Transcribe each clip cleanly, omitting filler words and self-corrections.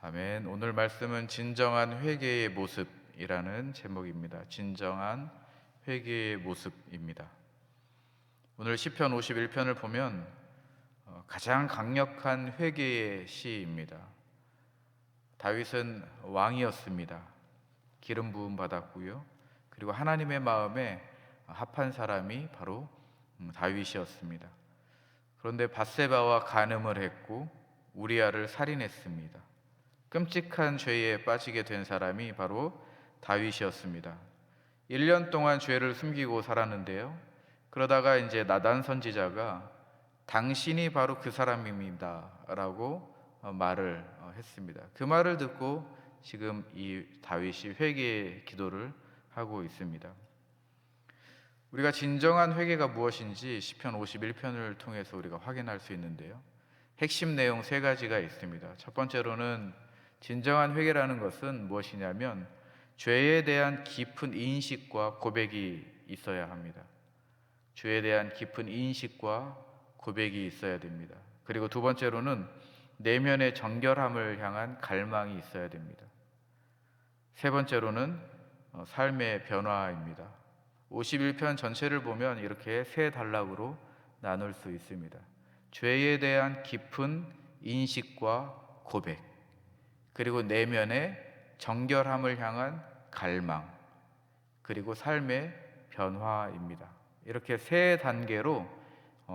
아멘. 오늘 말씀은 진정한 회개의 모습이라는 제목입니다. 진정한 회개의 모습입니다. 오늘 시편 51편을 보면 가장 강력한 회개의 시입니다. 다윗은 왕이었습니다. 기름 부음 받았고요. 그리고 하나님의 마음에 합한 사람이 바로 다윗이었습니다. 그런데 밧세바와 간음을 했고 우리아를 살인했습니다. 끔찍한 죄에 빠지게 된 사람이 바로 다윗이었습니다. 1년 동안 죄를 숨기고 살았는데요. 그러다가 이제 나단 선지자가 당신이 바로 그 사람입니다 라고 말을 했습니다. 그 말을 듣고 지금 이 다윗이 회개의 기도를 하고 있습니다. 우리가 진정한 회개가 무엇인지 시편 51편을 통해서 우리가 확인할 수 있는데요. 핵심 내용 세 가지가 있습니다. 첫 번째로는 진정한 회개라는 것은 무엇이냐면 죄에 대한 깊은 인식과 고백이 있어야 합니다. 죄에 대한 깊은 인식과 고백이 있어야 됩니다. 그리고 두 번째로는 내면의 정결함을 향한 갈망이 있어야 됩니다. 세 번째로는 삶의 변화입니다. 51편 전체를 보면 이렇게 세 단락으로 나눌 수 있습니다. 죄에 대한 깊은 인식과 고백, 그리고 내면의 정결함을 향한 갈망, 그리고 삶의 변화입니다. 이렇게 세 단계로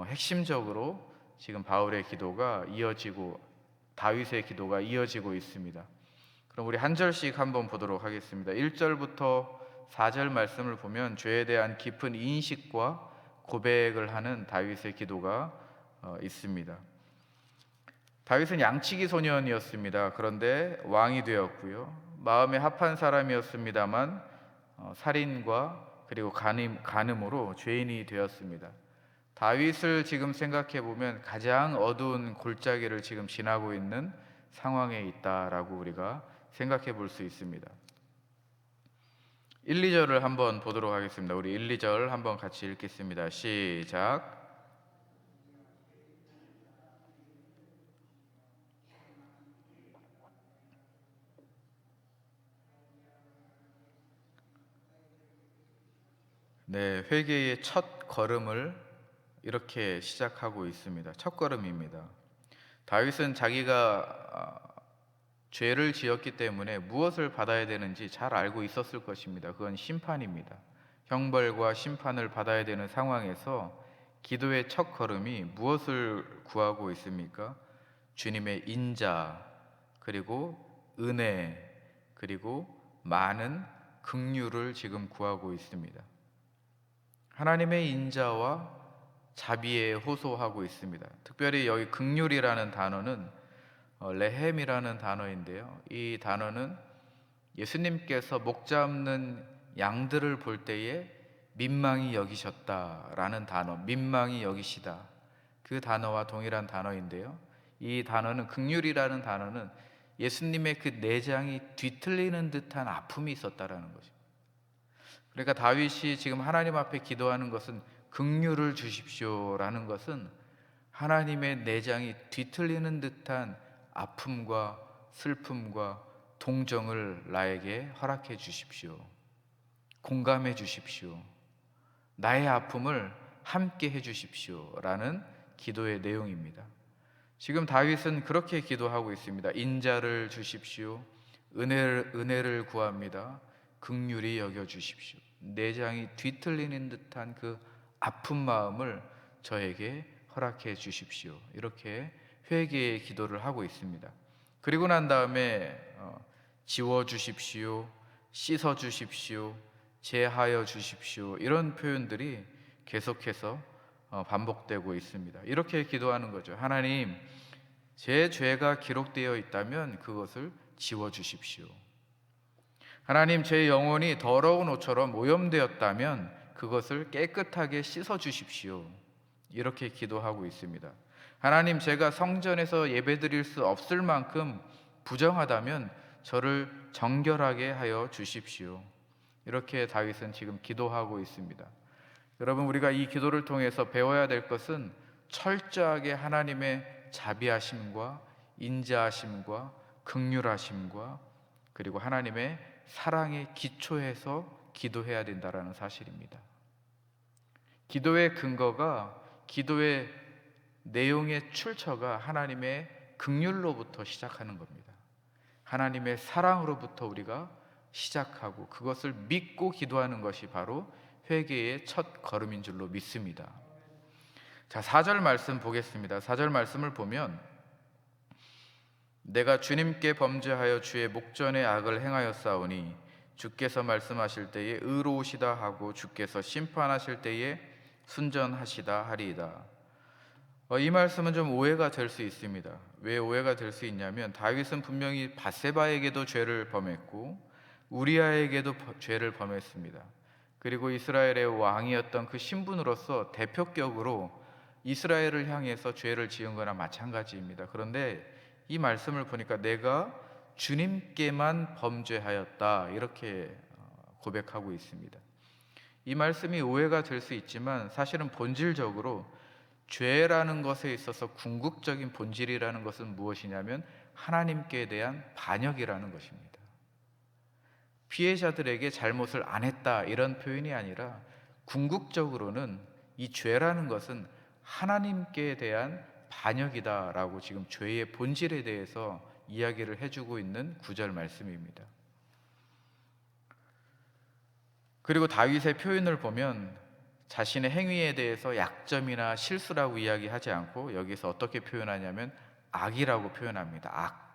핵심적으로 지금 바울의 기도가 이어지고 다윗의 기도가 이어지고 있습니다. 그럼 우리 한 절씩 한번 보도록 하겠습니다. 1절부터 4절 말씀을 보면 죄에 대한 깊은 인식과 고백을 하는 다윗의 기도가 있습니다. 다윗은 양치기 소년이었습니다. 그런데 왕이 되었고요. 마음에 합한 사람이었습니다만 살인과 그리고 간음으로 죄인이 되었습니다. 다윗을 지금 생각해 보면 가장 어두운 골짜기를 지금 지나고 있는 상황에 있다라고 우리가 생각해 볼 수 있습니다. 1, 2절을 한번 보도록 하겠습니다. 우리 1, 2절 한번 같이 읽겠습니다. 시작. 네, 회개의 첫 걸음을 이렇게 시작하고 있습니다. 첫 걸음입니다. 다윗은 자기가 죄를 지었기 때문에 무엇을 받아야 되는지 잘 알고 있었을 것입니다. 그건 심판입니다. 형벌과 심판을 받아야 되는 상황에서 기도의 첫 걸음이 무엇을 구하고 있습니까? 주님의 인자, 그리고 은혜, 그리고 많은 긍휼을 지금 구하고 있습니다. 하나님의 인자와 자비에 호소하고 있습니다. 특별히 여기 긍휼이라는 단어는 레헴이라는 단어인데요. 이 단어는 예수님께서 목 잡는 양들을 볼 때에 민망히 여기셨다라는 단어, 민망히 여기시다, 그 단어와 동일한 단어인데요. 이 단어는, 긍휼이라는 단어는 예수님의 그 내장이 뒤틀리는 듯한 아픔이 있었다라는 거죠. 그러니까 다윗이 지금 하나님 앞에 기도하는 것은 긍휼을 주십시오라는 것은 하나님의 내장이 뒤틀리는 듯한 아픔과 슬픔과 동정을 나에게 허락해 주십시오. 공감해 주십시오. 나의 아픔을 함께 해 주십시오 라는 기도의 내용입니다. 지금 다윗은 그렇게 기도하고 있습니다. 인자를 주십시오. 은혜를 구합니다. 긍휼히 여겨 주십시오. 내장이 뒤틀리는 듯한 그 아픈 마음을 저에게 허락해 주십시오. 이렇게 회개의 기도를 하고 있습니다. 그리고 난 다음에 지워 주십시오, 씻어 주십시오, 제하여 주십시오, 이런 표현들이 계속해서 반복되고 있습니다. 이렇게 기도하는 거죠. 하나님, 제 죄가 기록되어 있다면 그것을 지워 주십시오. 하나님, 제 영혼이 더러운 옷처럼 오염되었다면 그것을 깨끗하게 씻어 주십시오. 이렇게 기도하고 있습니다. 하나님, 제가 성전에서 예배드릴 수 없을 만큼 부정하다면 저를 정결하게 하여 주십시오. 이렇게 다윗은 지금 기도하고 있습니다. 여러분, 우리가 이 기도를 통해서 배워야 될 것은 철저하게 하나님의 자비하심과 인자하심과 긍휼하심과 그리고 하나님의 사랑에 기초해서 기도해야 된다라는 사실입니다. 기도의 근거가, 기도의 내용의 출처가 하나님의 긍휼로부터 시작하는 겁니다. 하나님의 사랑으로부터 우리가 시작하고 그것을 믿고 기도하는 것이 바로 회개의 첫 걸음인 줄로 믿습니다. 자, 4절 말씀 보겠습니다. 4절 말씀을 보면 내가 주님께 범죄하여 주의 목전에 악을 행하였사오니 주께서 말씀하실 때에 의로우시다 하고 주께서 심판하실 때에 순전하시다 하리이다. 이 말씀은 좀 오해가 될 수 있습니다. 왜 오해가 될 수 있냐면 다윗은 분명히 밧세바에게도 죄를 범했고 우리아에게도 죄를 범했습니다. 그리고 이스라엘의 왕이었던 그 신분으로서 대표격으로 이스라엘을 향해서 죄를 지은 거나 마찬가지입니다. 그런데 이 말씀을 보니까 내가 주님께만 범죄하였다 이렇게 고백하고 있습니다. 이 말씀이 오해가 될 수 있지만 사실은 본질적으로 죄라는 것에 있어서 궁극적인 본질이라는 것은 무엇이냐면 하나님께 대한 반역이라는 것입니다. 피해자들에게 잘못을 안 했다 이런 표현이 아니라 궁극적으로는 이 죄라는 것은 하나님께 대한 반역이다라고 지금 죄의 본질에 대해서 이야기를 해주고 있는 구절 말씀입니다. 그리고 다윗의 표현을 보면 자신의 행위에 대해서 약점이나 실수라고 이야기하지 않고 여기서 어떻게 표현하냐면 악이라고 표현합니다. 악.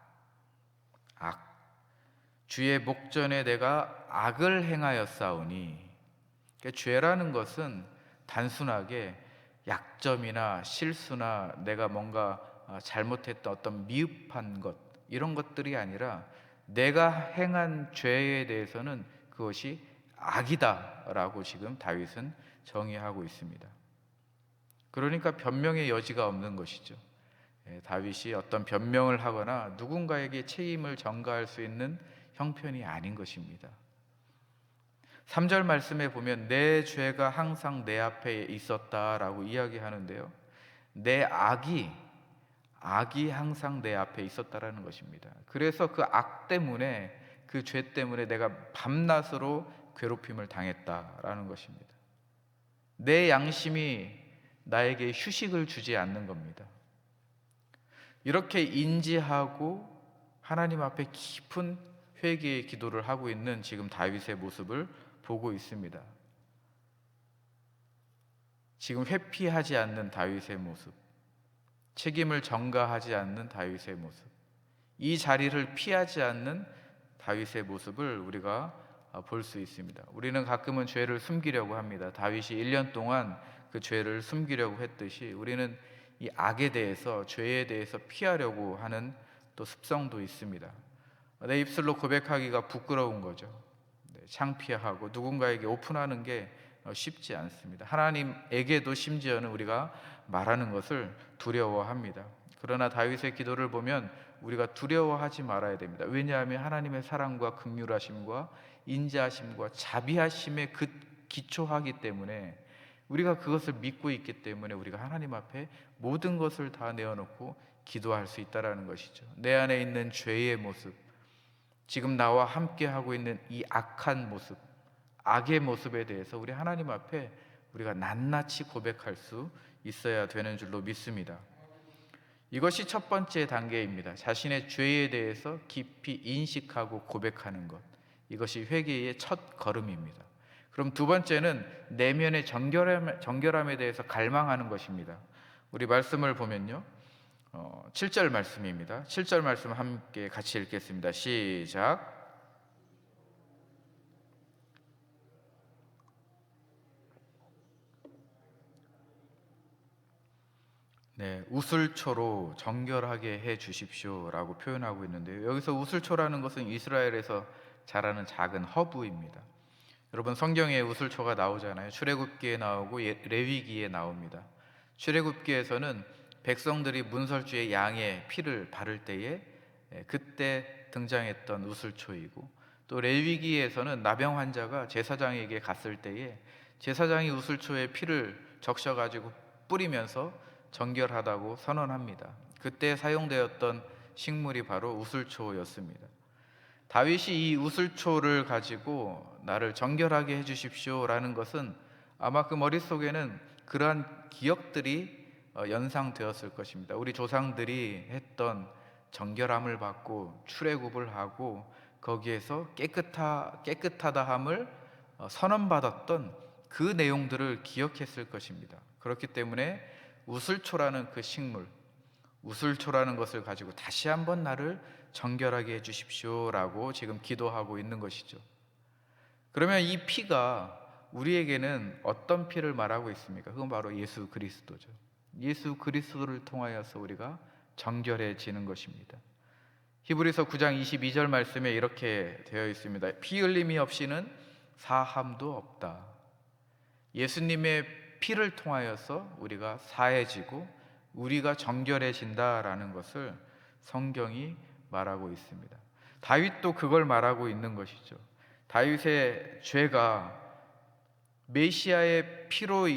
주의 목전에 내가 악을 행하였사오니. 그러니까 죄라는 것은 단순하게 약점이나 실수나 내가 뭔가 잘못했던 어떤 미흡한 것 이런 것들이 아니라 내가 행한 죄에 대해서는 그것이 악이다라고 지금 다윗은 정의하고 있습니다. 그러니까 변명의 여지가 없는 것이죠. 다윗이 어떤 변명을 하거나 누군가에게 책임을 전가할 수 있는 형편이 아닌 것입니다. 3절 말씀에 보면 내 죄가 항상 내 앞에 있었다라고 이야기하는데요, 내 악이 항상 내 앞에 있었다라는 것입니다. 그래서 그 악 때문에, 그 죄 때문에 내가 밤낮으로 괴롭힘을 당했다라는 것입니다. 내 양심이 나에게 휴식을 주지 않는 겁니다. 이렇게 인지하고 하나님 앞에 깊은 회개의 기도를 하고 있는 지금 다윗의 모습을 보고 있습니다. 지금 회피하지 않는 다윗의 모습, 책임을 전가하지 않는 다윗의 모습, 이 자리를 피하지 않는 다윗의 모습을 우리가 볼 수 있습니다. 우리는 가끔은 죄를 숨기려고 합니다. 다윗이 1년 동안 그 죄를 숨기려고 했듯이 우리는 이 악에 대해서, 죄에 대해서 피하려고 하는 또 습성도 있습니다. 내 입술로 고백하기가 부끄러운 거죠. 창피하고 누군가에게 오픈하는 게 쉽지 않습니다. 하나님에게도 심지어는 우리가 말하는 것을 두려워합니다. 그러나 다윗의 기도를 보면 우리가 두려워하지 말아야 됩니다. 왜냐하면 하나님의 사랑과 긍휼하심과 인자하심과 자비하심에 기초하기 때문에, 우리가 그것을 믿고 있기 때문에 우리가 하나님 앞에 모든 것을 다 내어놓고 기도할 수 있다는 것이죠. 내 안에 있는 죄의 모습, 지금 나와 함께 하고 있는 이 악한 모습, 악의 모습에 대해서 우리 하나님 앞에 우리가 낱낱이 고백할 수 있어야 되는 줄로 믿습니다. 이것이 첫 번째 단계입니다. 자신의 죄에 대해서 깊이 인식하고 고백하는 것, 이것이 회개의 첫 걸음입니다. 그럼 두 번째는 내면의 정결함에 대해서 갈망하는 것입니다. 우리 말씀을 보면요, 7절 말씀입니다. 7절 말씀 함께 같이 읽겠습니다. 시작. 네, 우슬초로 정결하게 해 주십시오라고 표현하고 있는데요, 여기서 우슬초라는 것은 이스라엘에서 자라는 작은 허브입니다. 여러분, 성경에 우슬초가 나오잖아요. 출애굽기에 나오고 레위기에 나옵니다. 출애굽기에서는 백성들이 문설주에 양의 피를 바를 때에 그때 등장했던 우슬초이고, 또 레위기에서는 나병 환자가 제사장에게 갔을 때에 제사장이 우슬초에 피를 적셔가지고 뿌리면서 정결하다고 선언합니다. 그때 사용되었던 식물이 바로 우슬초였습니다. 다윗이 이 우슬초를 가지고 나를 정결하게 해주십시오라는 것은 아마 그 머릿속에는 그러한 기억들이 연상되었을 것입니다. 우리 조상들이 했던 정결함을 받고 출애굽을 하고 거기에서 깨끗하다함을 선언받았던 그 내용들을 기억했을 것입니다. 그렇기 때문에 우슬초라는 그 식물, 우슬초라는 것을 가지고 다시 한번 나를 정결하게 해주십시오라고 지금 기도하고 있는 것이죠. 그러면 이 피가 우리에게는 어떤 피를 말하고 있습니까? 그건 바로 예수 그리스도죠. 예수 그리스도를 통하여서 우리가 정결해지는 것입니다. 히브리서 9장 22절 말씀에 이렇게 되어 있습니다. 피 흘림이 없이는 사함도 없다. 예수님의 피를 통하여서 우리가 사해지고 우리가 정결해진다라는 것을 성경이 말하고 있습니다. 다윗도 그걸 말하고 있는 것이죠. 다윗의 죄가 메시아의 피로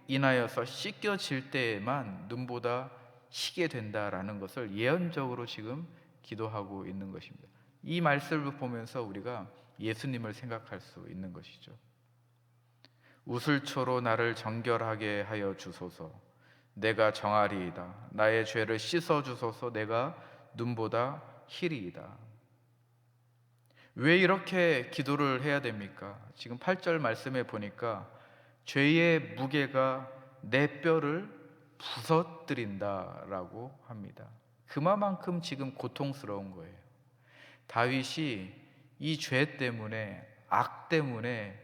인하여서 씻겨질 때에만 눈보다 희게 된다라는 것을 예언적으로 지금 기도하고 있는 것입니다. 이 말씀을 보면서 우리가 예수님을 생각할 수 있는 것이죠. 우슬초로 나를 정결하게 하여 주소서. 내가 정하리이다. 나의 죄를 씻어 주소서. 내가 눈보다 희리이다. 왜 이렇게 기도를 해야 됩니까? 지금 8절 말씀에 보니까 죄의 무게가 내 뼈를 부서뜨린다라고 합니다. 그만큼 지금 고통스러운 거예요. 다윗이 이 죄 때문에, 악 때문에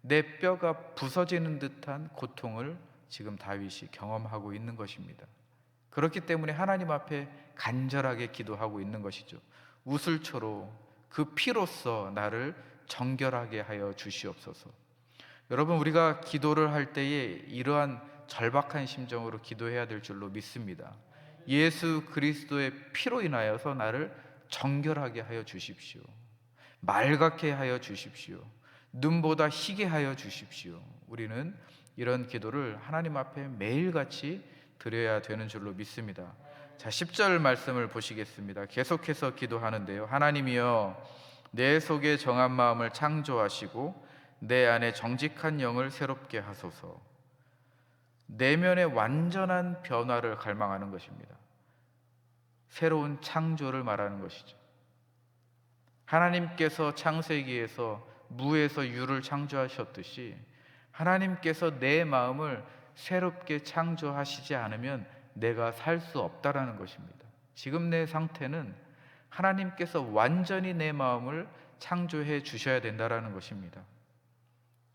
내 뼈가 부서지는 듯한 고통을 지금 다윗이 경험하고 있는 것입니다. 그렇기 때문에 하나님 앞에 간절하게 기도하고 있는 것이죠. 우슬초로 그 피로써 나를 정결하게 하여 주시옵소서. 여러분, 우리가 기도를 할 때에 이러한 절박한 심정으로 기도해야 될 줄로 믿습니다. 예수 그리스도의 피로 인하여서 나를 정결하게 하여 주십시오. 맑게 하여 주십시오. 눈보다 희게 하여 주십시오. 우리는 이런 기도를 하나님 앞에 매일같이 드려야 되는 줄로 믿습니다. 자, 10절 말씀을 보시겠습니다. 계속해서 기도하는데요. 하나님이여, 내 속에 정한 마음을 창조하시고 내 안에 정직한 영을 새롭게 하소서. 내면의 완전한 변화를 갈망하는 것입니다. 새로운 창조를 말하는 것이죠. 하나님께서 창세기에서 무에서 유를 창조하셨듯이 하나님께서 내 마음을 새롭게 창조하시지 않으면 내가 살 수 없다라는 것입니다. 지금 내 상태는 하나님께서 완전히 내 마음을 창조해 주셔야 된다라는 것입니다.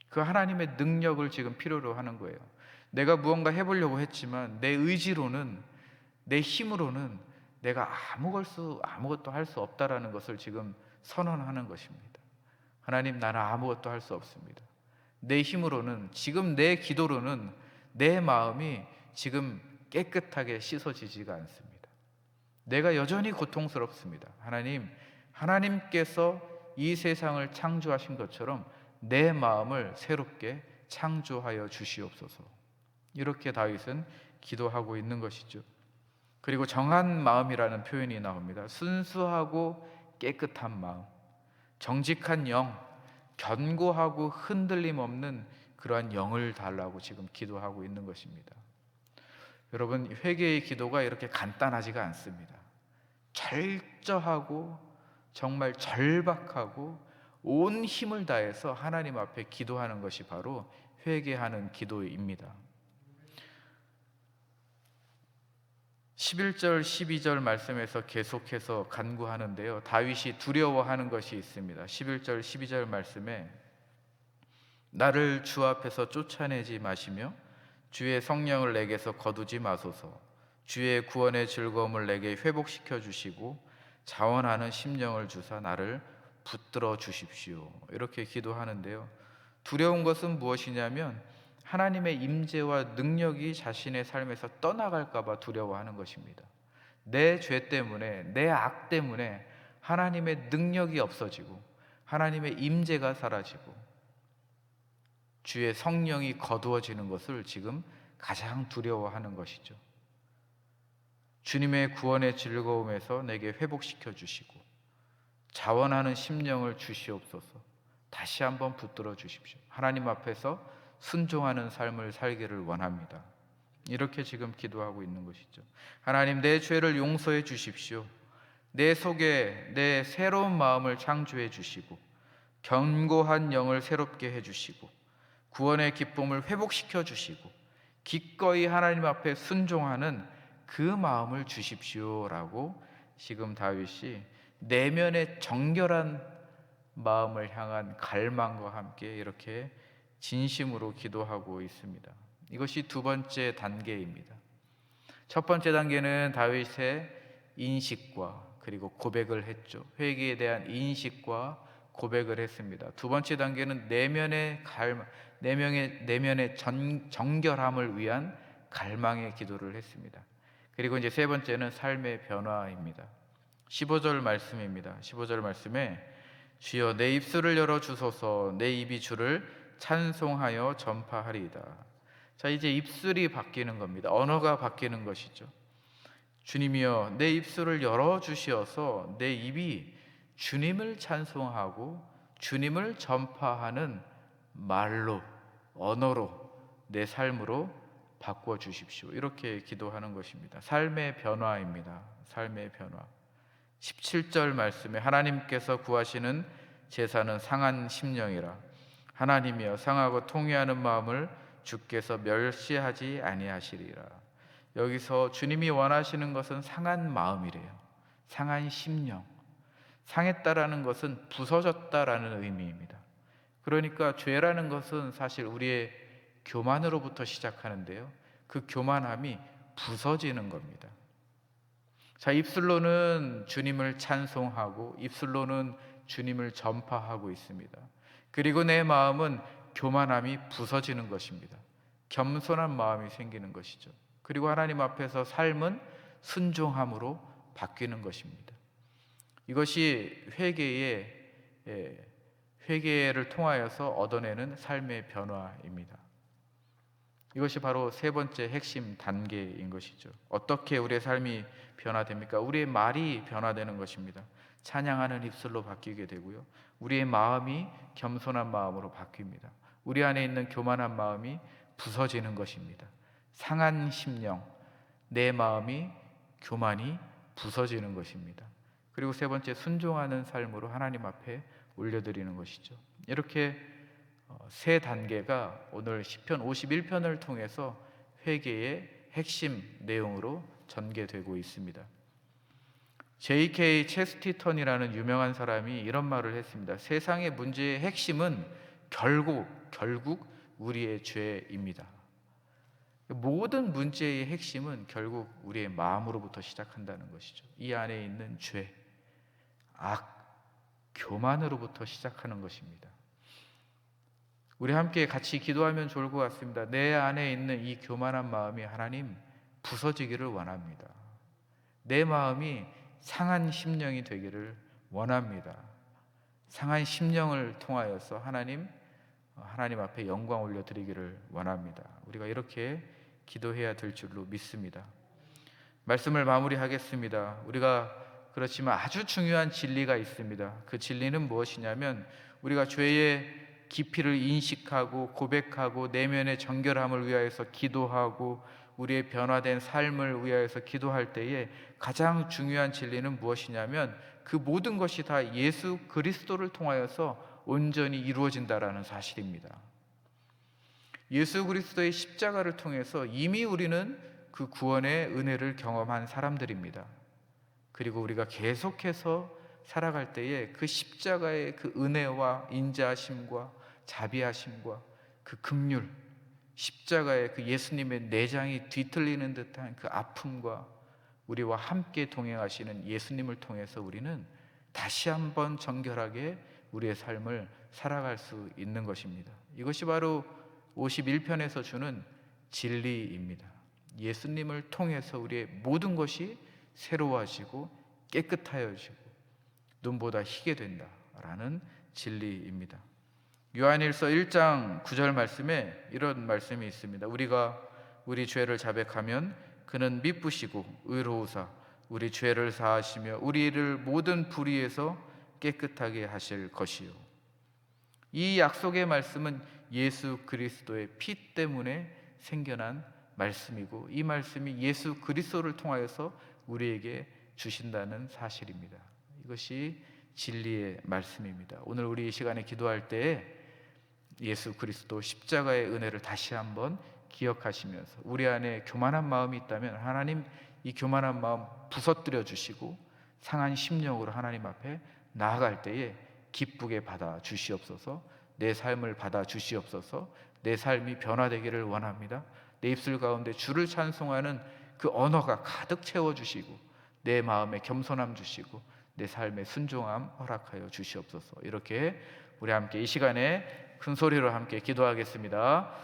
그 하나님의 능력을 지금 필요로 하는 거예요. 내가 무언가 해보려고 했지만 내 의지로는, 내 힘으로는 내가 아무것도 할 수 없다라는 것을 지금 선언하는 것입니다. 하나님, 나는 아무것도 할 수 없습니다. 내 힘으로는, 지금 내 기도로는 내 마음이 지금 깨끗하게 씻어지지가 않습니다. 내가 여전히 고통스럽습니다. 하나님께서 이 세상을 창조하신 것처럼 내 마음을 새롭게 창조하여 주시옵소서. 이렇게 다윗은 기도하고 있는 것이죠. 그리고 정한 마음이라는 표현이 나옵니다. 순수하고 깨끗한 마음, 정직한 영, 견고하고 흔들림 없는 그러한 영을 달라고 지금 기도하고 있는 것입니다. 여러분, 회개의 기도가 이렇게 간단하지가 않습니다. 철저하고 정말 절박하고 온 힘을 다해서 하나님 앞에 기도하는 것이 바로 회개하는 기도입니다. 11절 12절 말씀에서 계속해서 간구하는데요, 다윗이 두려워하는 것이 있습니다. 11절 12절 말씀에 나를 주 앞에서 쫓아내지 마시며 주의 성령을 내게서 거두지 마소서. 주의 구원의 즐거움을 내게 회복시켜 주시고 자원하는 심령을 주사 나를 붙들어 주십시오. 이렇게 기도하는데요, 두려운 것은 무엇이냐면 하나님의 임재와 능력이 자신의 삶에서 떠나갈까 봐 두려워하는 것입니다. 내 죄 때문에, 내 악 때문에 하나님의 능력이 없어지고 하나님의 임재가 사라지고 주의 성령이 거두어지는 것을 지금 가장 두려워하는 것이죠. 주님의 구원의 즐거움에서 내게 회복시켜 주시고 자원하는 심령을 주시옵소서. 다시 한번 붙들어 주십시오. 하나님 앞에서 순종하는 삶을 살기를 원합니다. 이렇게 지금 기도하고 있는 것이죠. 하나님, 내 죄를 용서해 주십시오. 내 속에 내 새로운 마음을 창조해 주시고 견고한 영을 새롭게 해 주시고 구원의 기쁨을 회복시켜 주시고 기꺼이 하나님 앞에 순종하는 그 마음을 주십시오라고 지금 다윗이 내면의 정결한 마음을 향한 갈망과 함께 이렇게 진심으로 기도하고 있습니다. 이것이 두 번째 단계입니다. 첫 번째 단계는 다윗의 인식과 그리고 고백을 했죠. 회개에 대한 인식과 고백을 했습니다. 두 번째 단계는 내면의 갈망, 내면의 정결함을 위한 갈망의 기도를 했습니다. 그리고 이제 세 번째는 삶의 변화입니다. 15절 말씀입니다. 15절 말씀에 주여 내 입술을 열어 주소서, 내 입이 주를 찬송하여 전파하리이다. 자, 이제 입술이 바뀌는 겁니다. 언어가 바뀌는 것이죠. 주님이여 내 입술을 열어 주시어서 내 입이 주님을 찬송하고 주님을 전파하는 말로, 언어로, 내 삶으로 바꿔 주십시오. 이렇게 기도하는 것입니다. 삶의 변화입니다. 삶의 변화. 17절 말씀에 하나님께서 구하시는 제사는 상한 심령이라. 하나님이여 상하고 통회하는 마음을 주께서 멸시하지 아니하시리라. 여기서 주님이 원하시는 것은 상한 마음이래요. 상한 심령. 상했다라는 것은 부서졌다라는 의미입니다. 그러니까 죄라는 것은 사실 우리의 교만으로부터 시작하는데요, 그 교만함이 부서지는 겁니다. 자, 입술로는 주님을 찬송하고 입술로는 주님을 전파하고 있습니다. 그리고 내 마음은 교만함이 부서지는 것입니다. 겸손한 마음이 생기는 것이죠. 그리고 하나님 앞에서 삶은 순종함으로 바뀌는 것입니다. 이것이 회개를 통하여서 얻어내는 삶의 변화입니다. 이것이 바로 세 번째 핵심 단계인 것이죠. 어떻게 우리의 삶이 변화됩니까? 우리의 말이 변화되는 것입니다. 찬양하는 입술로 바뀌게 되고요, 우리의 마음이 겸손한 마음으로 바뀝니다. 우리 안에 있는 교만한 마음이 부서지는 것입니다. 상한 심령, 내 마음이 교만이 부서지는 것입니다. 그리고 세 번째, 순종하는 삶으로 하나님 앞에 올려드리는 것이죠. 이렇게 세 단계가 오늘 시편 51편을 통해서 회개의 핵심 내용으로 전개되고 있습니다. J.K. 체스티턴이라는 유명한 사람이 이런 말을 했습니다. 세상의 문제의 핵심은 결국 우리의 죄입니다. 모든 문제의 핵심은 결국 우리의 마음으로부터 시작한다는 것이죠. 이 안에 있는 죄, 악, 교만으로부터 시작하는 것입니다. 우리 함께 같이 기도하면 좋을 것 같습니다. 내 안에 있는 이 교만한 마음이 하나님 부서지기를 원합니다. 내 마음이 상한 심령이 되기를 원합니다. 상한 심령을 통하여서 하나님 앞에 영광 올려드리기를 원합니다. 우리가 이렇게 기도해야 될 줄로 믿습니다. 말씀을 마무리하겠습니다. 우리가 그렇지만 아주 중요한 진리가 있습니다. 그 진리는 무엇이냐면, 우리가 죄의 깊이를 인식하고 고백하고 내면의 정결함을 위하여서 기도하고 우리의 변화된 삶을 위하여서 기도할 때에 가장 중요한 진리는 무엇이냐면, 그 모든 것이 다 예수 그리스도를 통하여서 온전히 이루어진다라는 사실입니다. 예수 그리스도의 십자가를 통해서 이미 우리는 그 구원의 은혜를 경험한 사람들입니다. 그리고 우리가 계속해서 살아갈 때에 그 십자가의 그 은혜와 인자하심과 자비하심과 그 긍휼, 십자가의 그 예수님의 내장이 뒤틀리는 듯한 그 아픔과 우리와 함께 동행하시는 예수님을 통해서 우리는 다시 한번 정결하게 우리의 삶을 살아갈 수 있는 것입니다. 이것이 바로 51편에서 주는 진리입니다. 예수님을 통해서 우리의 모든 것이 새로워지고 깨끗하여지고 눈보다 희게 된다라는 진리입니다. 요한일서 1장 9절 말씀에 이런 말씀이 있습니다. 우리가 우리 죄를 자백하면 그는 미쁘시고 의로우사 우리 죄를 사하시며 우리를 모든 불의에서 깨끗하게 하실 것이요. 이 약속의 말씀은 예수 그리스도의 피 때문에 생겨난 말씀이고, 이 말씀이 예수 그리스도를 통하여서 우리에게 주신다는 사실입니다. 이것이 진리의 말씀입니다. 오늘 우리 이 시간에 기도할 때에 예수 그리스도 십자가의 은혜를 다시 한번 기억하시면서, 우리 안에 교만한 마음이 있다면 하나님 이 교만한 마음 부서뜨려 주시고 상한 심령으로 하나님 앞에 나아갈 때에 기쁘게 받아 주시옵소서. 내 삶을 받아 주시옵소서. 내 삶이 변화되기를 원합니다. 내 입술 가운데 주를 찬송하는 그 언어가 가득 채워주시고 내 마음에 겸손함 주시고 내 삶에 순종함 허락하여 주시옵소서. 이렇게 우리 함께 이 시간에 큰 소리로 함께 기도하겠습니다.